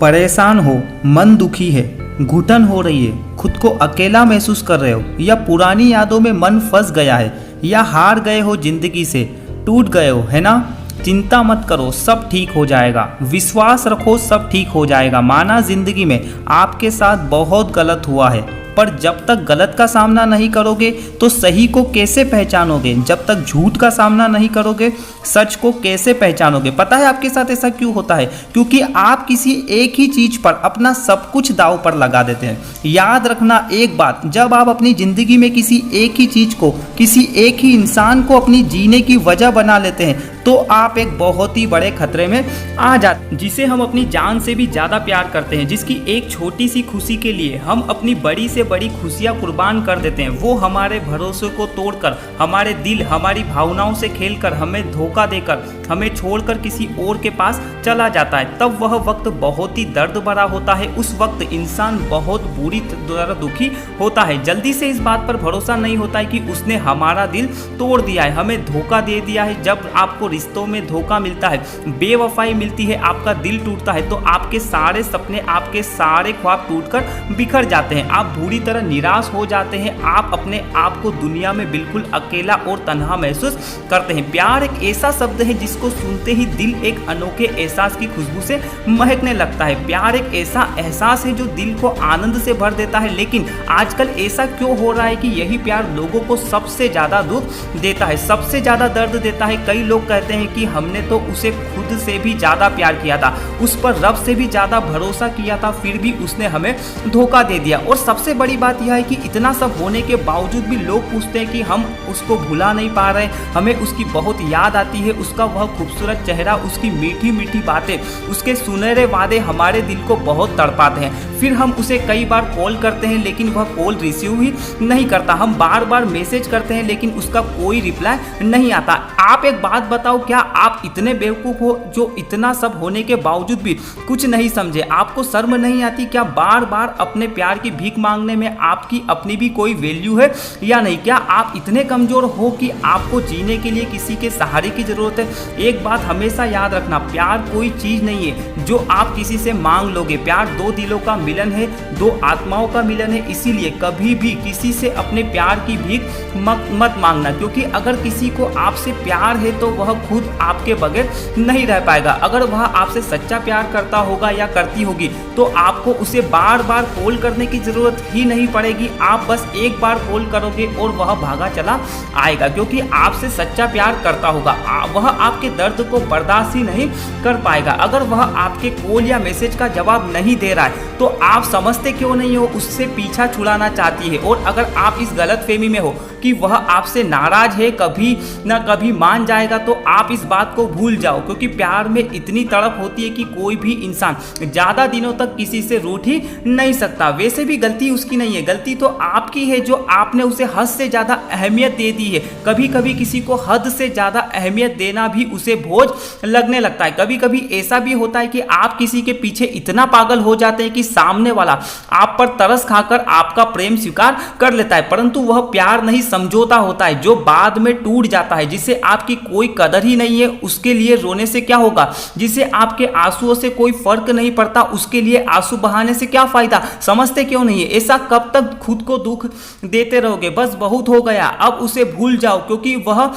परेशान हो, मन दुखी है, घुटन हो रही है, खुद को अकेला महसूस कर रहे हो या पुरानी यादों में मन फंस गया है या हार गए हो, जिंदगी से टूट गए हो, है ना। चिंता मत करो, सब ठीक हो जाएगा। विश्वास रखो, सब ठीक हो जाएगा। माना जिंदगी में आपके साथ बहुत गलत हुआ है, पर जब तक गलत का सामना नहीं करोगे तो सही को कैसे पहचानोगे। जब तक झूठ का सामना नहीं करोगे सच को कैसे पहचानोगे। पता है आपके साथ ऐसा क्यों होता है? क्योंकि आप किसी एक ही चीज पर अपना सब कुछ दांव पर लगा देते हैं। याद रखना एक बात, जब आप अपनी जिंदगी में किसी एक ही चीज को, किसी एक ही इंसान को अपनी जीने की वजह बना लेते हैं तो आप एक बहुत ही बड़े खतरे में आ जाते हैं। जिसे हम अपनी जान से भी ज्यादा प्यार करते हैं, जिसकी एक छोटी सी खुशी के लिए हम अपनी बड़ी से बड़ी खुशियां कुर्बान कर देते हैं, वो हमारे भरोसे को तोड़कर, हमारे दिल, हमारी भावनाओं से खेलकर, हमें धोखा देकर, हमें छोड़कर किसी और के पास चला जाता है। तब वह वक्त बहुत ही दर्द भरा होता है। उस वक्त इंसान बहुत बुरी तरह दुखी होता है। जल्दी से इस बात पर भरोसा नहीं होता है कि उसने हमारा दिल तोड़ दिया है, हमें धोखा दे दिया है। जब आपको रिश्तों में धोखा मिलता है, बेवफाई मिलती है, आपका दिल टूटता है, तो आपके सारे सपने, आपके सारे ख्वाब टूटकर बिखर जाते हैं। आप बुरी तरह निराश हो जाते हैं। आप अपने आप को दुनिया में बिल्कुल अकेला और तन्हा महसूस करते हैं। प्यार एक ऐसा शब्द है जिसको सुनते ही दिल एक अनोखे एहसास की खुशबू से महकने लगता है। प्यार एक ऐसा एहसास है जो दिल को आनंद से भर देता है। लेकिन आजकल ऐसा क्यों हो रहा है कि यही प्यार लोगों को सबसे ज्यादा दुख देता है, सबसे ज्यादा दर्द देता है। कई लोग कहते हैं कि हमने तो उसे खुद से भी ज्यादा प्यार किया था, उस पर रब से भी ज्यादा भरोसा किया था, फिर भी उसने हमें धोखा दे दिया। और सबसे बड़ी बात यह है कि इतना सब होने के बावजूद भी लोग पूछते हैं कि हम उसको भुला नहीं पा रहे, हमें उसकी बहुत याद आती है। उसका वह खूबसूरत चेहरा, उसकी मीठी मीठी बातें, उसके सुनहरे वादे हमारे दिल को बहुत तड़पाते हैं। फिर हम उसे कई बार कॉल करते हैं लेकिन वह कॉल रिसीव ही नहीं करता। हम बार बार मैसेज करते हैं लेकिन उसका कोई रिप्लाई नहीं आता। आप एक बात बताओ, क्या आप इतने बेवकूफ़ हो जो इतना सब होने के बावजूद भी कुछ नहीं समझे? आपको शर्म नहीं आती क्या बार बार अपने प्यार की भीख मांगने में? आपकी अपनी भी कोई वैल्यू है या नहीं? क्या आप इतने कमज़ोर हो कि आपको जीने के लिए किसी के सहारे की ज़रूरत है? एक बात हमेशा याद रखना, प्यार कोई चीज़ नहीं है जो आप किसी से मांग लोगे। प्यार दो दिलों का मिलन है, दो आत्माओं का मिलन है। इसीलिए कभी भी किसी से अपने प्यार की भीख मत मांगना, क्योंकि अगर किसी को आपसे प्यार है तो वह खुद आपके बगैर नहीं रह पाएगा। अगर वह आपसे सच्चा प्यार करता होगा या करती होगी तो आपको उसे बार बार कॉल करने की ज़रूरत ही नहीं पड़ेगी। आप बस एक बार कॉल करोगे और वह भागा चला आएगा, क्योंकि आपसे सच्चा प्यार करता होगा। वह आपके दर्द को बर्दाश्त ही नहीं कर पाएगा। अगर वह आपके कॉल या मैसेज का जवाब नहीं दे रहा है तो आप समझते क्यों नहीं हो उससे पीछा छुड़ाना चाहती है। और अगर आप इस गलतफहमी में हो कि वह आपसे नाराज है, कभी ना कभी मान जाएगा, तो आप इस बात को भूल जाओ, क्योंकि प्यार में इतनी तड़प होती है कि कोई भी इंसान ज़्यादा दिनों तक किसी से रूठ ही नहीं सकता। वैसे भी गलती उसकी नहीं है, गलती तो आपकी है जो आपने उसे हद से ज़्यादा अहमियत दे दी है। कभी कभी किसी को हद से ज़्यादा अहमियत देना भी उसे बोझ लगने लगता है। कभी कभी ऐसा भी होता है कि आप किसी के पीछे इतना पागल हो जाते हैं कि सामने वाला आप पर तरस खाकर आपका प्रेम स्वीकार कर लेता है, परंतु वह प्यार नहीं, समझौता होता है जो बाद में टूट जाता है। जिसे आपकी कोई कदर ही नहीं है उसके लिए रोने से क्या होगा? जिसे आपके आंसुओं से कोई फर्क नहीं पड़ता उसके लिए आंसू बहाने से क्या फायदा? समझते क्यों नहीं है? ऐसा कब तक खुद को दुख देते रहोगे? बस बहुत हो गया, अब उसे भूल जाओ, क्योंकि वह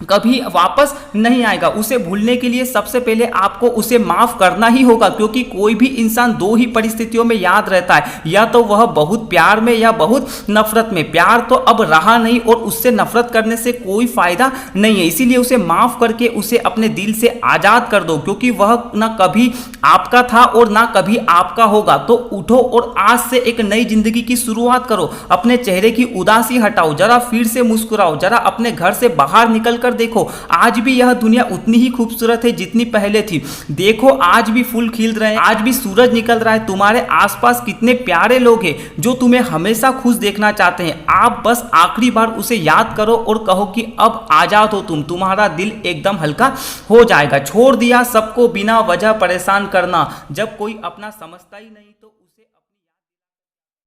कभी वापस नहीं आएगा। उसे भूलने के लिए सबसे पहले आपको उसे माफ करना ही होगा, क्योंकि कोई भी इंसान दो ही परिस्थितियों में याद रहता है, या तो वह बहुत प्यार में या बहुत नफरत में। प्यार तो अब रहा नहीं और उससे नफरत करने से कोई फायदा नहीं है। इसीलिए उसे माफ करके उसे अपने दिल से आजाद कर दो, क्योंकि वह ना कभी आपका था और ना कभी आपका होगा। तो उठो और आज से एक नई जिंदगी की शुरुआत करो। अपने चेहरे की उदासी हटाओ, जरा फिर से मुस्कुराओ, जरा अपने घर से बाहर निकल देखो। आज भी यह दुनिया उतनी ही खूबसूरत है जितनी पहले थी। देखो आज भी फूल खिल रहे हैं, आज भी सूरज निकल रहा है। तुम्हारे आसपास कितने प्यारे लोग हैं जो तुम्हें हमेशा खुश देखना चाहते हैं। आप बस आखिरी बार उसे याद करो और कहो कि अब आजाद हो तुम। तुम्हारा दिल एकदम हल्का हो जाएगा। छोड़ दिया सबको बिना वजह परेशान करना। जब कोई अपना समझता ही नहीं तो